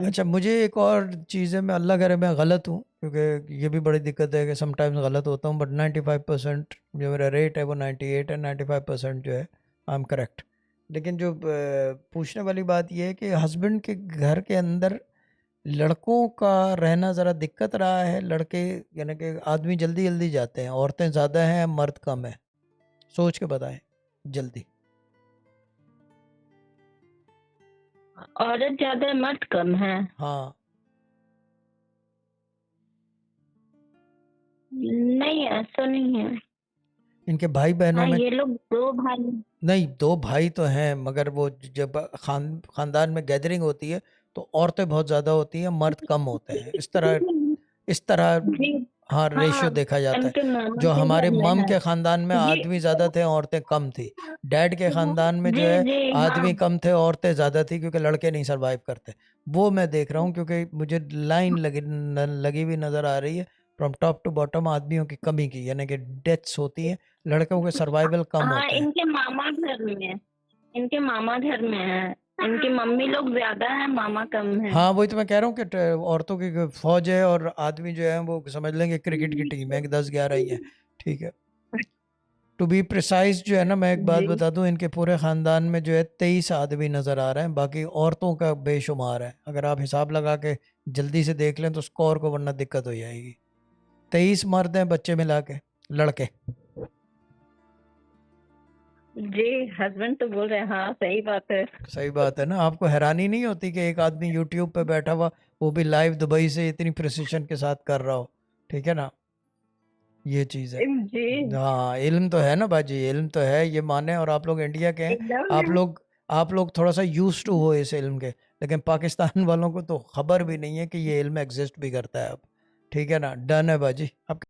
अच्छा, मुझे एक और चीज़ है, मैं अल्लाह करे मैं गलत हूँ, क्योंकि ये भी बड़ी दिक्कत है कि समटाइम्स गलत होता हूँ, बट 95% जो मेरा रेट है वो 98 है, 95% जो है आई एम करेक्ट। लेकिन जो पूछने वाली बात ये है कि हस्बैंड के घर के अंदर लड़कों का रहना ज़रा दिक्कत रहा है। लड़के यानी कि आदमी जल्दी जल्दी जाते हैं, औरतें ज़्यादा हैं मर्द कम है, सोच के बताएं जल्दी। औरत ज्यादा मर्द कम है? हाँ, नहीं, ऐसा नहीं है। इनके भाई बहनों हाँ, में। ये लोग दो भाई। नहीं, दो भाई तो हैं, मगर वो जब खानदान में गैदरिंग होती है तो औरतें बहुत ज़्यादा होती हैं, मर्द कम होते हैं, इस तरह। जी। हाँ, हाँ, रेशियो देखा जाता है। उनके मामा जो के हमारे घर में मम है। के खानदान में जी। आदमी ज़्यादा थे, औरतें कम थी। डैड के खानदान में जो जी है जी। हाँ। आदमी कम थे, औरतें ज़्यादा थी, क्योंकि लड़के नहीं सरवाइव करते। वो मैं देख रहा हूँ, क्योंकि मुझे लाइन लगी हुई नज़र आ रही है फ्रॉम टॉप टू बॉटम, आदमियों की कमी की, यानी कि डेथ्स होती हैं, लड़कों के सर्वाइवल कम हाँ, होते हैं। इनके मामा घर में, इनके मामा घर में है। इनकी मम्मी लोग ज्यादा है, मामा कम है। हाँ, वही तो मैं कह रहा हूँ कि औरतों की फौज है और आदमी जो है वो समझ लेंगे क्रिकेट की टीम है कि 10-11 ही है। ठीक है। टू बी प्रिसाइज जो है ना, मैं एक बात जी। बता दूं, इनके पूरे खानदान में जो है 23 आदमी नजर आ रहे हैं, बाकी औरतों का बेशुमार है। अगर आप हिसाब लगा के जल्दी से देख लें तो स्कोर को, वरना दिक्कत हो जाएगी। 23 मर्द हैं बच्चे मिला के, लड़के। जी, हस्बैंड तो बोल रहे हैं, हाँ सही बात है। सही बात है ना। आपको हैरानी नहीं होती कि एक आदमी यूट्यूब पे बैठा हुआ, वो भी लाइव दुबई से, इतनी प्रिसिशन के साथ कर रहा हो? ठीक है ना, ये चीज़ है। जी। हाँ, इल्म तो है ना बाजी, इल्म तो है, ये माने। और आप लोग इंडिया के हैं, एकदम आप है। लोग आप लोग थोड़ा सा यूज टू हो इस इल्म के, लेकिन पाकिस्तान वालों को तो खबर भी नहीं है कि ये इल्म एग्जिस्ट भी करता है अब। ठीक है ना, डन है बाजी। अब